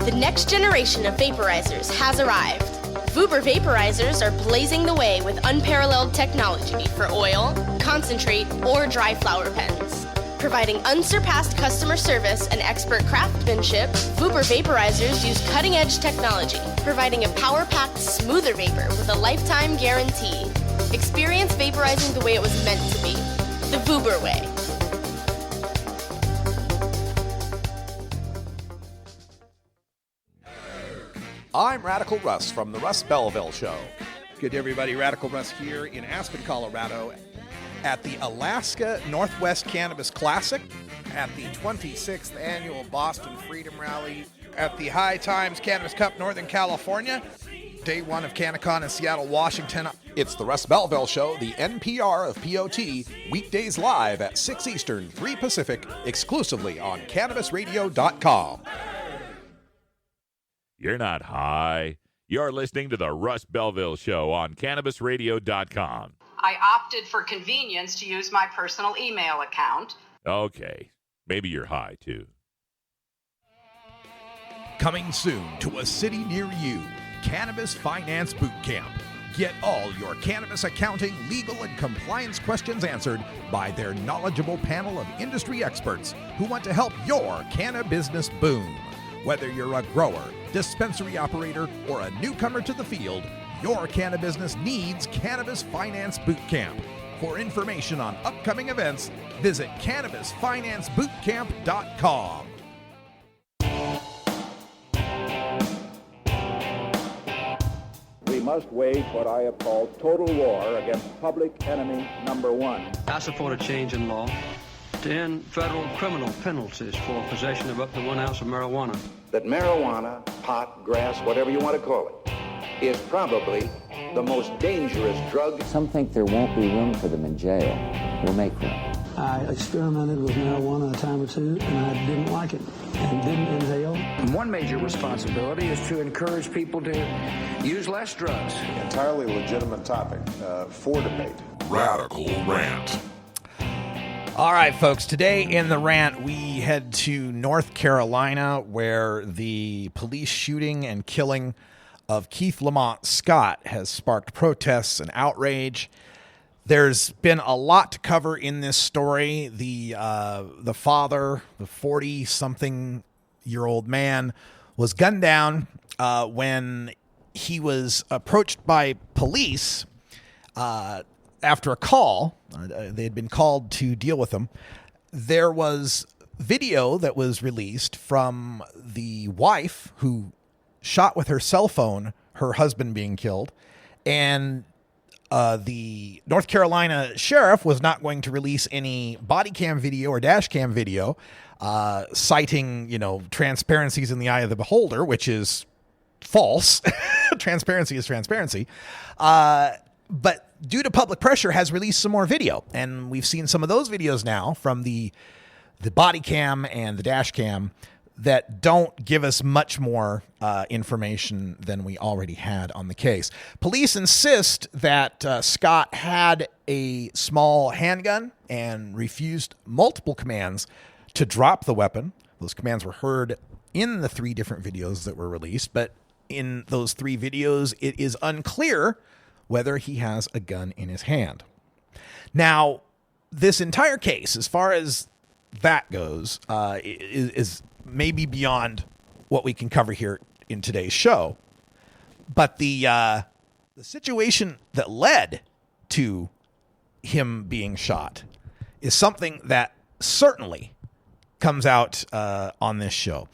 The next generation of vaporizers has arrived. Vuber vaporizers are blazing the way with unparalleled technology for oil, concentrate, or dry flower pens. Providing unsurpassed customer service and expert craftsmanship, Vuber vaporizers use cutting-edge technology, providing a power-packed, smoother vapor with a lifetime guarantee. Experience vaporizing the way it was meant to be. The Vuber way. I'm Radical Russ from the Russ Belville Show. Good day, everybody. Radical Russ here in Aspen, Colorado at the Alaska Northwest Cannabis Classic, at the 26th Annual Boston Freedom Rally, at the High Times Cannabis Cup, Northern California, day one of CannaCon in Seattle, Washington. It's the Russ Belville Show, the NPR of POT, weekdays live at 6 Eastern, 3 Pacific, exclusively on CannabisRadio.com. You're not high. You're listening to the Russ Belville Show on CannabisRadio.com. I opted for convenience to use my personal email account. Okay. Maybe you're high, too. Coming soon to a city near you, Cannabis Finance Boot Camp. Get all your cannabis accounting, legal, and compliance questions answered by their knowledgeable panel of industry experts who want to help your canna-business boom. Whether you're a grower, dispensary operator, or a newcomer to the field, your canna business needs Cannabis Finance Boot Camp. For information on upcoming events, visit CannabisFinanceBootCamp.com. We must wage what I have called total war against public enemy number one. I support a change in law to end federal criminal penalties for possession of up to 1 ounce of marijuana. That marijuana, pot, grass, whatever you want to call it, is probably the most dangerous drug. Some think there won't be room for them in jail. We'll make room. I experimented with marijuana a time or two, and I didn't like it and didn't inhale. One major responsibility is to encourage people to use less drugs. Entirely legitimate topic for debate. Radical Rant. All right, folks, today in the rant, we head to North Carolina, where the police shooting and killing of Keith Lamont Scott has sparked protests and outrage. There's been a lot to cover in this story. The father, the 40-something-year-old man, was gunned down when he was approached by police after a call. They had been called to deal with him. There was video that was released from the wife who shot with her cell phone her husband being killed, and the North Carolina sheriff was not going to release any body cam video or dash cam video, citing, transparencies in the eye of the beholder, which is false. Transparency is transparency. But due to public pressure, has released some more video. And we've seen some of those videos now from the body cam and the dash cam that don't give us much more information than we already had on the case. Police insist that Scott had a small handgun and refused multiple commands to drop the weapon. Those commands were heard in the 3 different videos that were released, but in those 3 videos, it is unclear whether he has a gun in his hand. Now, this entire case, as far as that goes, is maybe beyond what we can cover here in today's show. But the situation that led to him being shot is something that certainly comes out on this show.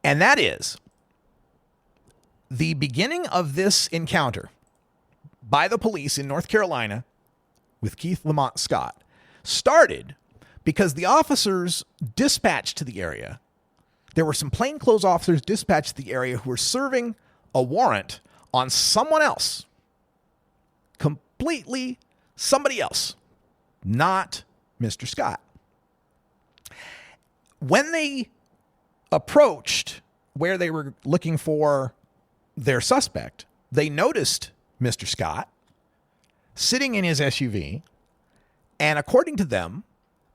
And that is the beginning of this encounter by the police in North Carolina with Keith Lamont Scott started because the officers dispatched to the area. There were some plainclothes officers dispatched to the area who were serving a warrant on someone else. Completely somebody else, not Mr. Scott. When they approached where they were looking for their suspect, they noticed Mr. Scott sitting in his SUV, and according to them,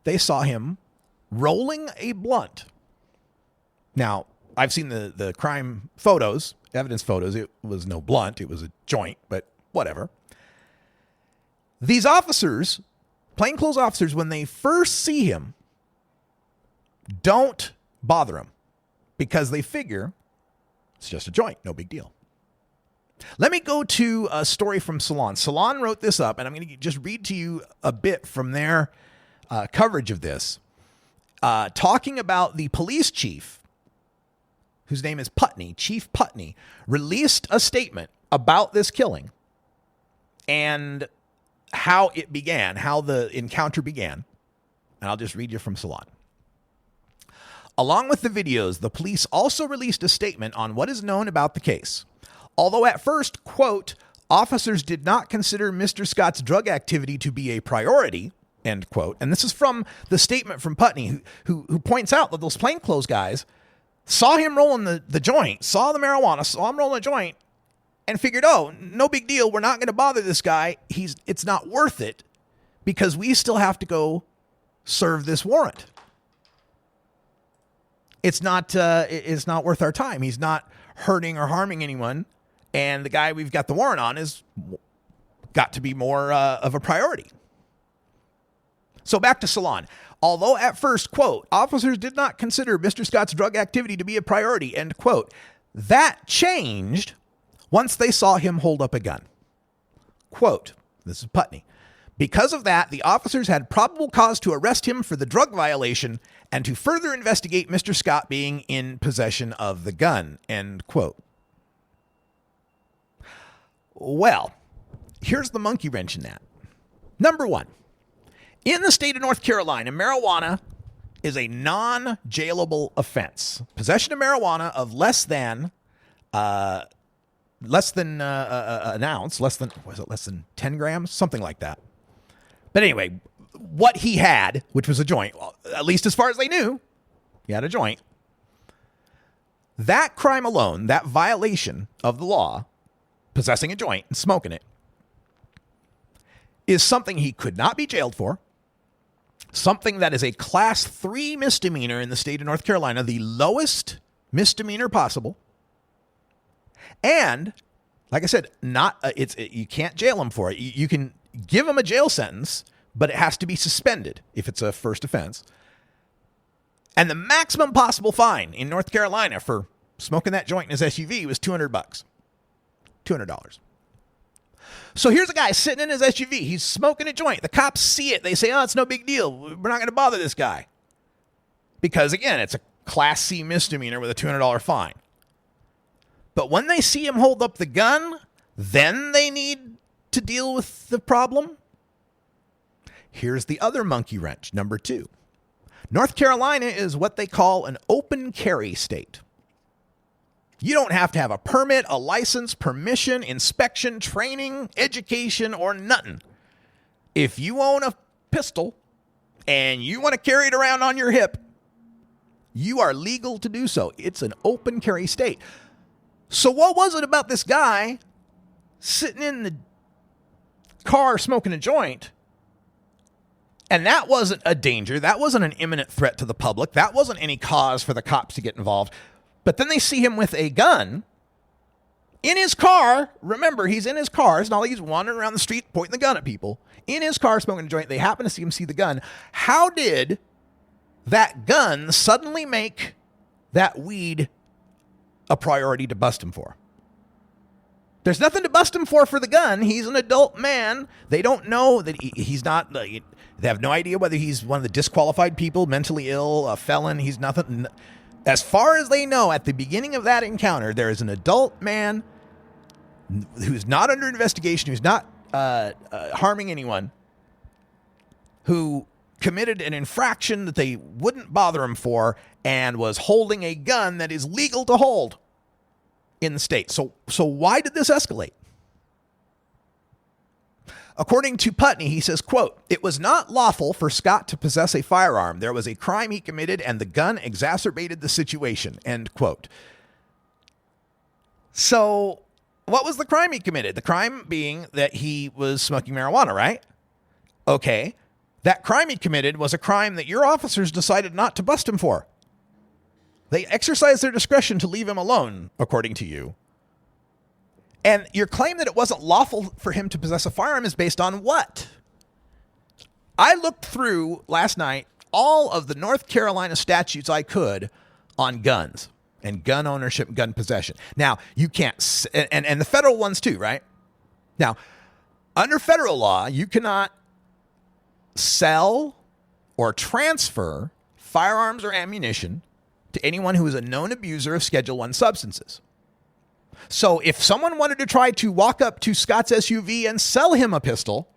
they saw him rolling a blunt. Now, I've seen the crime photos, evidence photos. It was no blunt. It was a joint, but whatever. These officers, plainclothes officers, when they first see him, don't bother him because they figure it's just a joint, no big deal. Let me go to a story from Salon. Salon wrote this up, and I'm going to just read to you a bit from their coverage of this, talking about the police chief, whose name is Putney, Chief Putney, released a statement about this killing and how it began, how the encounter began. And I'll just read you from Salon. Along with the videos, the police also released a statement on what is known about the case. Although at first, quote, officers did not consider Mr. Scott's drug activity to be a priority, end quote. And this is from the statement from Putney, who points out that those plainclothes guys saw him rolling the joint, saw the marijuana, saw him rolling a joint, and figured, oh, no big deal. We're not going to bother this guy. It's not worth it because we still have to go serve this warrant. It's not worth our time. He's not hurting or harming anyone. And the guy we've got the warrant on is got to be more of a priority. So back to Salon. Although at first, quote, officers did not consider Mr. Scott's drug activity to be a priority, end quote. That changed once they saw him hold up a gun. Quote, this is Putney. Because of that, the officers had probable cause to arrest him for the drug violation and to further investigate Mr. Scott being in possession of the gun, end quote. Well, here's the monkey wrench in that. Number one, in the state of North Carolina, marijuana is a non-jailable offense. Possession of marijuana of less than an ounce, less than 10 grams, something like that. But anyway, what he had, which was a joint, at least as far as they knew, he had a joint. That crime alone, that violation of the law, possessing a joint and smoking it, is something he could not be jailed for, something that is a class 3 misdemeanor in the state of North Carolina, the lowest misdemeanor possible. And like I said, you can't jail him for it. You can give him a jail sentence, but it has to be suspended if it's a first offense. And the maximum possible fine in North Carolina for smoking that joint in his SUV was $200. $200. So here's a guy sitting in his SUV. He's smoking a joint. The cops see it. They say, oh, it's no big deal. We're not going to bother this guy. Because, again, it's a Class C misdemeanor with a $200 fine. But when they see him hold up the gun, then they need to deal with the problem? Here's the other monkey wrench, number 2. North Carolina is what they call an open carry state. You don't have to have a permit, a license, permission, inspection, training, education, or nothing. If you own a pistol and you want to carry it around on your hip, you are legal to do so. It's an open carry state. So what was it about this guy sitting in the car smoking a joint? And that wasn't a danger. That wasn't an imminent threat to the public. That wasn't any cause for the cops to get involved. But then they see him with a gun in his car. Remember, he's in his car. It's not like he's wandering around the street pointing the gun at people. In his car smoking a joint. They happen to see him see the gun. How did that gun suddenly make that weed a priority to bust him for? There's nothing to bust him for the gun. He's an adult man. They don't know that he's not... They have no idea whether he's one of the disqualified people, mentally ill, a felon. He's nothing. As far as they know, at the beginning of that encounter, there is an adult man who's not under investigation, who's not harming anyone, who committed an infraction that they wouldn't bother him for and was holding a gun that is legal to hold in the state. So why did this escalate? According to Putney, he says, quote, "It was not lawful for Scott to possess a firearm. There was a crime he committed and the gun exacerbated the situation," end quote. So what was the crime he committed? The crime being that he was smoking marijuana, right? Okay. That crime he committed was a crime that your officers decided not to bust him for. They exercised their discretion to leave him alone, according to you. And your claim that it wasn't lawful for him to possess a firearm is based on what? I looked through last night all of the North Carolina statutes I could on guns and gun ownership, gun possession. Now, you can't, and the federal ones too, right? Now, under federal law, you cannot sell or transfer firearms or ammunition to anyone who is a known abuser of Schedule I substances. So if someone wanted to try to walk up to Scott's SUV and sell him a pistol,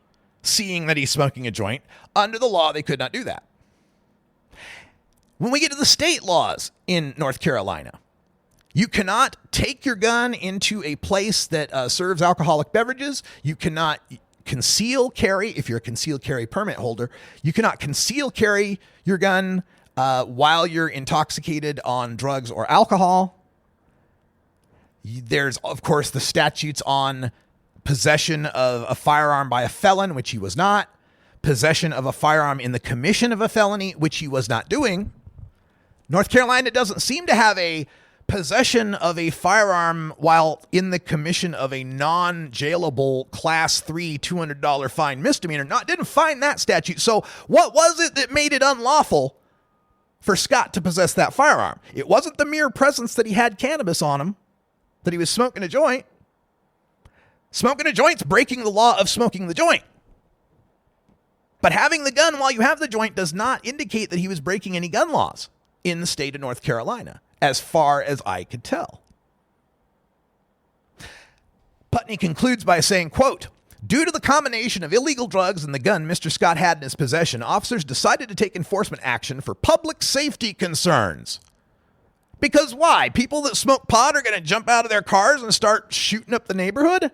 seeing that he's smoking a joint, under the law, they could not do that. When we get to the state laws in North Carolina, you cannot take your gun into a place that serves alcoholic beverages. You cannot conceal carry, if you're a concealed carry permit holder, you cannot conceal carry your gun while you're intoxicated on drugs or alcohol. There's, of course, the statutes on possession of a firearm by a felon, which he was not. Possession of a firearm in the commission of a felony, which he was not doing. North Carolina doesn't seem to have a possession of a firearm while in the commission of a non-jailable Class 3 $200 fine misdemeanor. Didn't find that statute. So what was it that made it unlawful for Scott to possess that firearm? It wasn't the mere presence that he had cannabis on him, that he was smoking a joint. Smoking a joint's breaking the law of smoking the joint. But having the gun while you have the joint does not indicate that he was breaking any gun laws in the state of North Carolina, as far as I could tell. Putney concludes by saying, quote, "Due to the combination of illegal drugs and the gun Mr. Scott had in his possession, officers decided to take enforcement action for public safety concerns." Because why? People that smoke pot are going to jump out of their cars and start shooting up the neighborhood?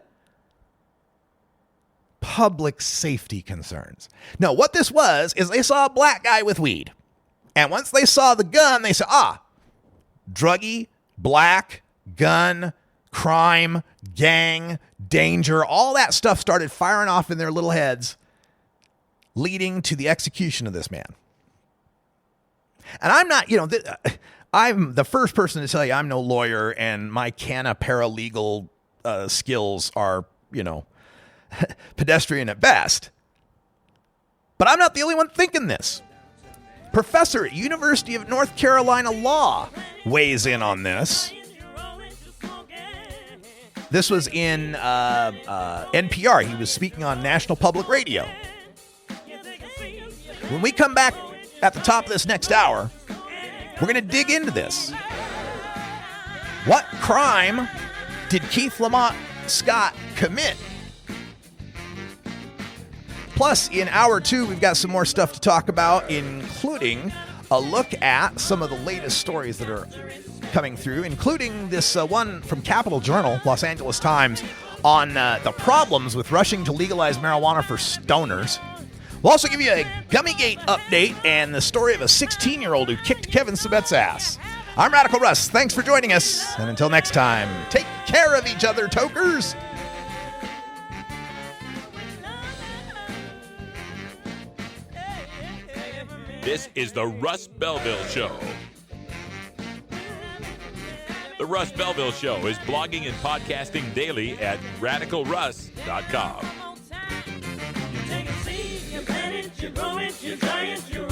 Public safety concerns. No, what this was is they saw a black guy with weed. And once they saw the gun, they said, druggy, black, gun, crime, gang, danger, all that stuff started firing off in their little heads, leading to the execution of this man. And I'm not, I'm the first person to tell you I'm no lawyer and my canna paralegal skills are, pedestrian at best. But I'm not the only one thinking this. Professor at University of North Carolina Law weighs in on this. This was in NPR. He was speaking on National Public Radio. When we come back at the top of this next hour, we're going to dig into this. What crime did Keith Lamont Scott commit Plus, in hour 2, we've got some more stuff to talk about, including a look at some of the latest stories that are coming through, including this one from Capital Journal, Los Angeles Times, on the problems with rushing to legalize marijuana for stoners. We'll also give you a Gummygate update and the story of a 16-year-old who kicked Kevin Sabet's ass. I'm Radical Russ. Thanks for joining us. And until next time, take care of each other, tokers. This is the Russ Belville Show. The Russ Belville Show is blogging and podcasting daily at radicalruss.com. You take a seed, you plant it, you grow it, you dry it, you